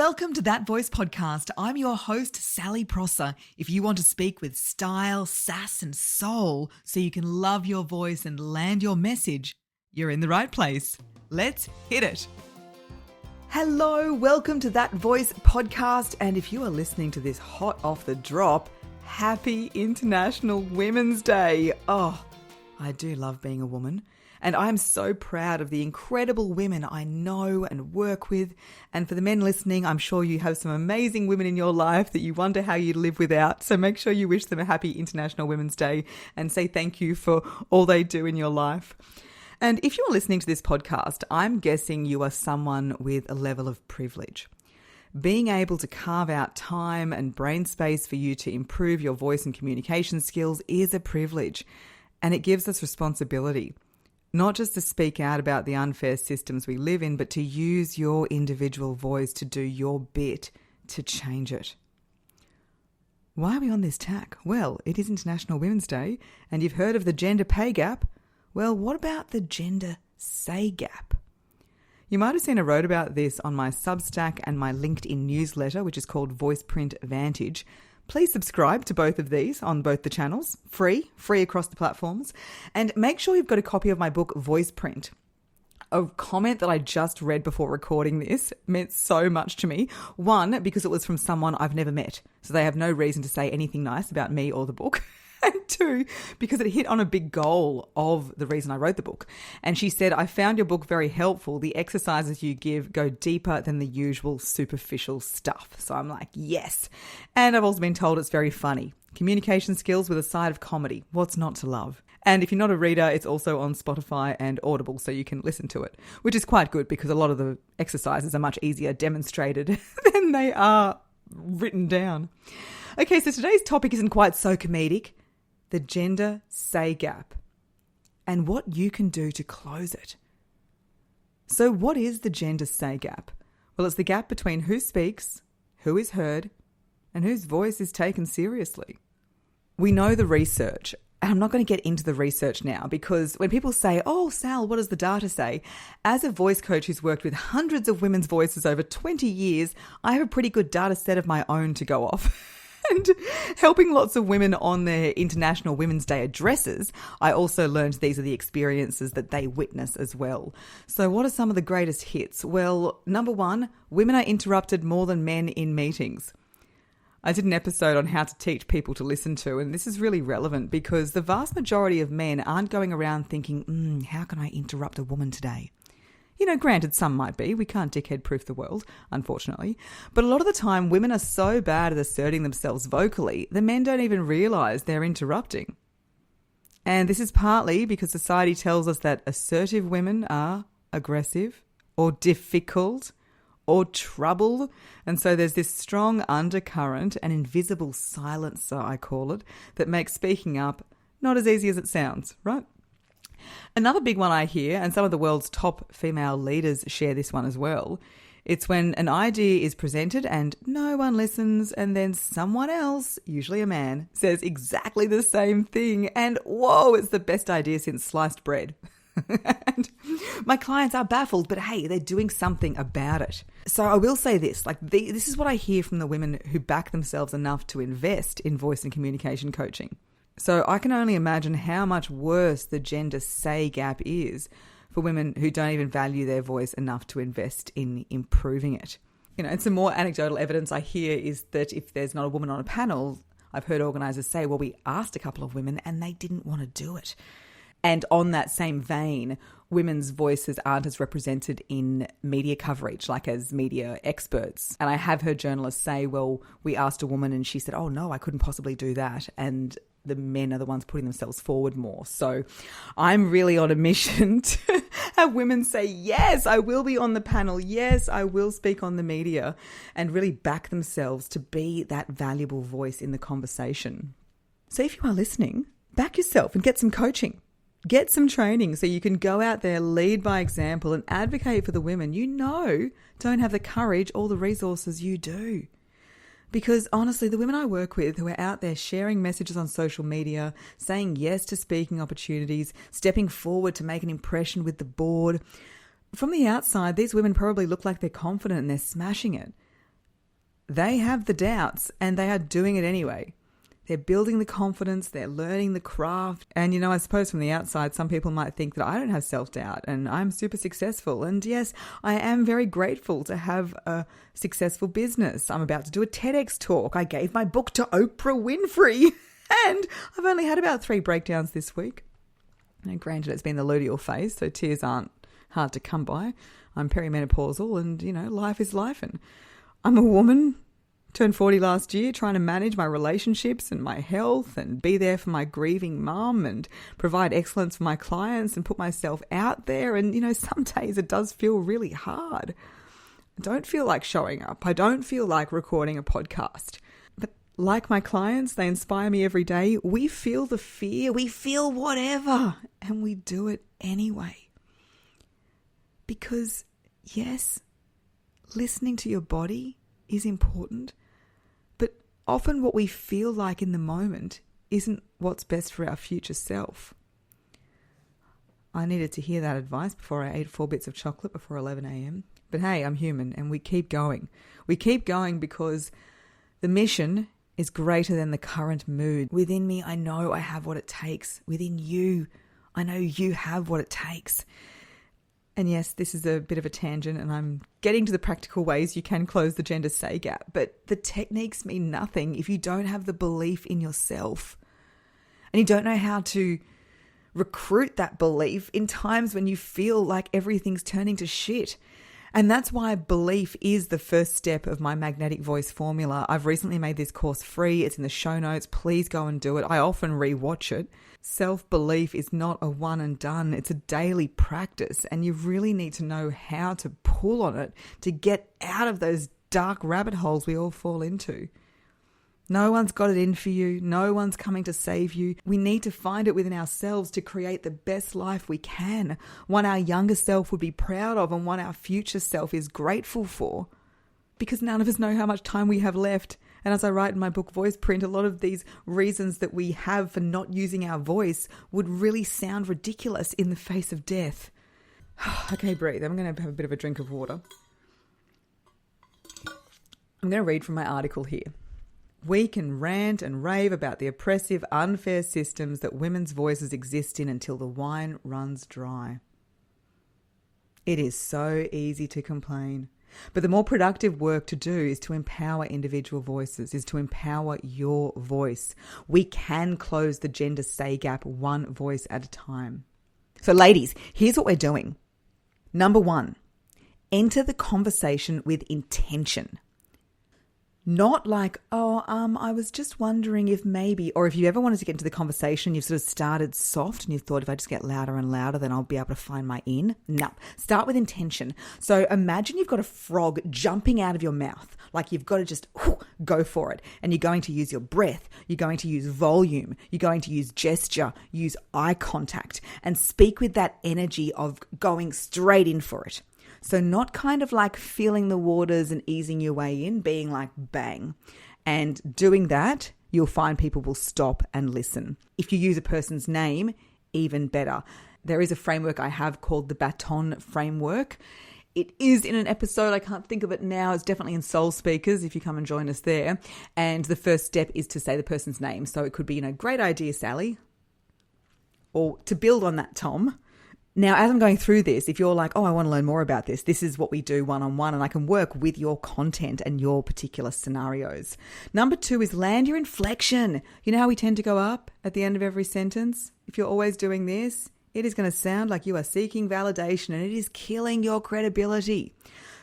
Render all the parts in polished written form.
Welcome to That Voice Podcast. I'm your host, Sally Prosser. If you want to speak with style, sass, and soul so you can love your voice and land your message, you're in the right place. Let's hit it. Hello, welcome to That Voice Podcast. And if you are listening to this hot off the drop, happy International Women's Day. Oh, I do love being a woman. And I'm so proud of the incredible women I know and work with. And for the men listening, I'm sure you have some amazing women in your life that you wonder how you'd live without. So make sure you wish them a happy International Women's Day and say thank you for all they do in your life. And if you're listening to this podcast, I'm guessing you are someone with a level of privilege. Being able to carve out time and brain space for you to improve your voice and communication skills is a privilege. And it gives us responsibility. Not just to speak out about the unfair systems we live in, but to use your individual voice to do your bit to change it. Why are we on this tack? Well, it is International Women's Day, and you've heard of the gender pay gap. Well, what about the gender say gap? You might have seen I wrote about this on my Substack and my LinkedIn newsletter, which is called Voice Print Vantage. Please subscribe to both of these on both the channels, free across the platforms. And make sure you've got a copy of my book, Voice Print. A comment that I just read before recording this meant so much to me. One, because it was from someone I've never met, so they have no reason to say anything nice about me or the book. And two, because it hit on a big goal of the reason I wrote the book. And she said, I found your book very helpful. The exercises you give go deeper than the usual superficial stuff. So I'm like, yes. And I've also been told it's very funny. Communication skills with a side of comedy. What's not to love? And if you're not a reader, it's also on Spotify and Audible, so you can listen to it, which is quite good because a lot of the exercises are much easier demonstrated than they are written down. Okay, so today's topic isn't quite so comedic. The gender say gap and what you can do to close it. So what is the gender say gap? Well, it's the gap between who speaks, who is heard, and whose voice is taken seriously. We know the research, and I'm not going to get into the research now because when people say, oh, Sal, what does the data say? As a voice coach who's worked with hundreds of women's voices over 20 years, I have a pretty good data set of my own to go off. And helping lots of women on their International Women's Day addresses, I also learned these are the experiences that they witness as well. So what are some of the greatest hits? Well, number one, women are interrupted more than men in meetings. I did an episode on how to teach people to listen to, and this is really relevant because the vast majority of men aren't going around thinking, how can I interrupt a woman today? You know, granted, some might be. We can't dickhead-proof the world, unfortunately. But a lot of the time, women are so bad at asserting themselves vocally, the men don't even realise they're interrupting. And this is partly because society tells us that assertive women are aggressive or difficult or trouble. And so there's this strong undercurrent, an invisible silencer, I call it, that makes speaking up not as easy as it sounds, right? Another big one I hear, and some of the world's top female leaders share this one as well, it's when an idea is presented and no one listens and then someone else, usually a man, says exactly the same thing and whoa, it's the best idea since sliced bread. And my clients are baffled, but hey, they're doing something about it. So I will say this, this is what I hear from the women who back themselves enough to invest in voice and communication coaching. So I can only imagine how much worse the gender say gap is for women who don't even value their voice enough to invest in improving it. You know, and some more anecdotal evidence I hear is that if there's not a woman on a panel, I've heard organisers say, well, we asked a couple of women and they didn't want to do it. And on that same vein, women's voices aren't as represented in media coverage, like as media experts. And I have heard journalists say, well, we asked a woman and she said, oh no, I couldn't possibly do that. And the men are the ones putting themselves forward more. So I'm really on a mission to have women say, yes, I will be on the panel. Yes, I will speak on the media, and really back themselves to be that valuable voice in the conversation. So if you are listening, back yourself and get some coaching. Get some training so you can go out there, lead by example, and advocate for the women you know don't have the courage or the resources you do. Because honestly, the women I work with who are out there sharing messages on social media, saying yes to speaking opportunities, stepping forward to make an impression with the board, from the outside, these women probably look like they're confident and they're smashing it. they have the doubts and they are doing it anyway. They're building the confidence, they're learning the craft. And, I suppose from the outside, some people might think that I don't have self-doubt and I'm super successful. And yes, I am very grateful to have a successful business. I'm about to do a TEDx talk. I gave my book to Oprah Winfrey and I've only had about 3 breakdowns this week. And granted, it's been the luteal phase, so tears aren't hard to come by. I'm perimenopausal and, life is life. And I'm a woman, turned 40 last year, trying to manage my relationships and my health and be there for my grieving mum and provide excellence for my clients and put myself out there. And, some days it does feel really hard. I don't feel like showing up. I don't feel like recording a podcast. But like my clients, they inspire me every day. We feel the fear, we feel whatever, and we do it anyway. Because, yes, listening to your body is important, but often what we feel like in the moment isn't what's best for our future self. I needed to hear that advice before I ate 4 bits of chocolate before 11 a.m. But hey, I'm human and we keep going. We keep going because the mission is greater than the current mood. Within me, I know I have what it takes. Within you, I know you have what it takes. And yes, this is a bit of a tangent and I'm getting to the practical ways you can close the gender say gap. But the techniques mean nothing if you don't have the belief in yourself. And you don't know how to recruit that belief in times when you feel like everything's turning to shit. And that's why belief is the first step of my magnetic voice formula. I've recently made this course free. It's in the show notes. Please go and do it. I often rewatch it. Self-belief is not a one and done. It's a daily practice. And you really need to know how to pull on it to get out of those dark rabbit holes we all fall into. No one's got it in for you. No one's coming to save you. We need to find it within ourselves to create the best life we can. One our younger self would be proud of and one our future self is grateful for. Because none of us know how much time we have left. And as I write in my book, Voice Print, a lot of these reasons that we have for not using our voice would really sound ridiculous in the face of death. Okay, breathe. I'm going to have a bit of a drink of water. I'm going to read from my article here. We can rant and rave about the oppressive, unfair systems that women's voices exist in until the wine runs dry. It is so easy to complain. But the more productive work to do is to empower individual voices, is to empower your voice. We can close the gender say gap one voice at a time. So ladies, here's what we're doing. Number 1, enter the conversation with intention. Not like, I was just wondering if maybe, or if you ever wanted to get into the conversation, you've sort of started soft and you thought if I just get louder and louder, then I'll be able to find my in. No, start with intention. So imagine you've got a frog jumping out of your mouth, like you've got to just go for it. And you're going to use your breath, you're going to use volume, you're going to use gesture, use eye contact, and speak with that energy of going straight in for it. So not kind of like feeling the waters and easing your way in, being like bang. And doing that, you'll find people will stop and listen. If you use a person's name, even better. There is a framework I have called the baton framework. It is in an episode, I can't think of it now. It's definitely in Soul Speakers if you come and join us there. And the first step is to say the person's name. So it could be, great idea, Sally. Or to build on that, Tom. Now, as I'm going through this, if you're like, I want to learn more about this, this is what we do one-on-one, and I can work with your content and your particular scenarios. Number 2 is land your inflection. You know how we tend to go up at the end of every sentence? If you're always doing this, it is going to sound like you are seeking validation and it is killing your credibility.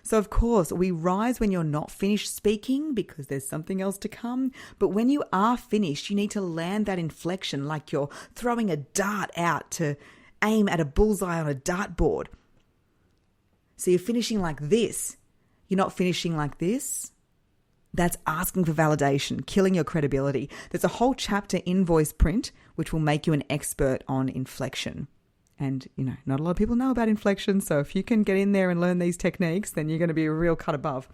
So, of course, we rise when you're not finished speaking because there's something else to come. But when you are finished, you need to land that inflection like you're throwing a dart out to aim at a bullseye on a dartboard. So you're finishing like this. You're not finishing like this. That's asking for validation, killing your credibility. There's a whole chapter in Voice Print which will make you an expert on inflection. And, not a lot of people know about inflection. So if you can get in there and learn these techniques, then you're going to be a real cut above.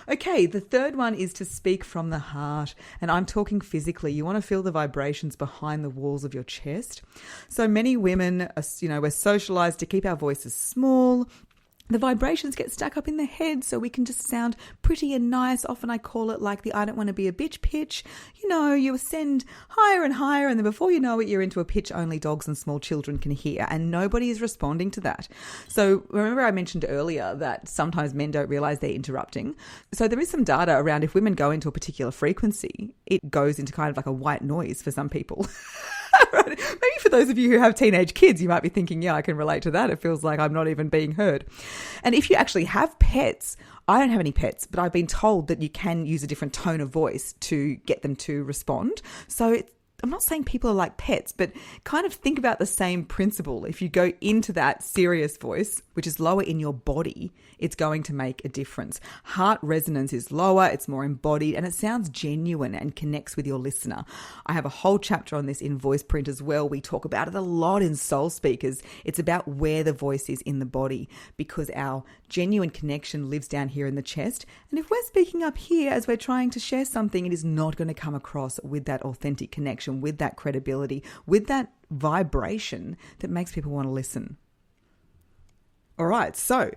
Okay, the third one is to speak from the heart. And I'm talking physically. You want to feel the vibrations behind the walls of your chest. So many women, we're socialized to keep our voices small, The vibrations get stuck up in the head so we can just sound pretty and nice. Often I call it like the I don't want to be a bitch pitch. You know, you ascend higher and higher, and then before you know it, you're into a pitch only dogs and small children can hear, and nobody is responding to that. So remember I mentioned earlier that sometimes men don't realize they're interrupting. So there is some data around if women go into a particular frequency, it goes into kind of like a white noise for some people. Right. Maybe for those of you who have teenage kids, you might be thinking, yeah, I can relate to that. It feels like I'm not even being heard. And if you actually have pets, I don't have any pets, but I've been told that you can use a different tone of voice to get them to respond. So I'm not saying people are like pets, but kind of think about the same principle. If you go into that serious voice, which is lower in your body, it's going to make a difference. Heart resonance is lower, it's more embodied, and it sounds genuine and connects with your listener. I have a whole chapter on this in Voice Print as well. We talk about it a lot in Soul Speakers. It's about where the voice is in the body, because our genuine connection lives down here in the chest. And if we're speaking up here as we're trying to share something, it is not going to come across with that authentic connection, with that credibility, with that vibration that makes people want to listen. All right, so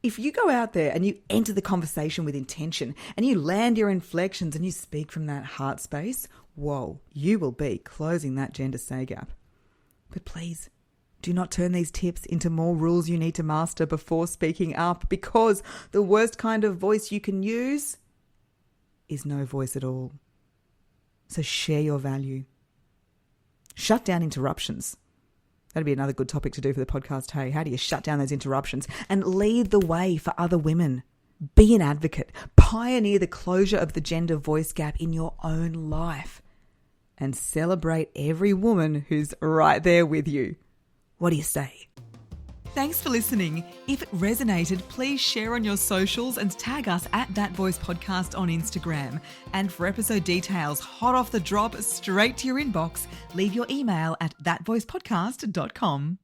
if you go out there and you enter the conversation with intention and you land your inflections and you speak from that heart space, whoa, you will be closing that gender say gap. But please, do not turn these tips into more rules you need to master before speaking up, because the worst kind of voice you can use is no voice at all. So share your value. Shut down interruptions. That'd be another good topic to do for the podcast. Hey, how do you shut down those interruptions and lead the way for other women? Be an advocate. Pioneer the closure of the gender voice gap in your own life. And celebrate every woman who's right there with you. What do you say? Thanks for listening. If it resonated, please share on your socials and tag us at That Voice Podcast on Instagram. And for episode details, hot off the drop, straight to your inbox, leave your email at thatvoicepodcast.com.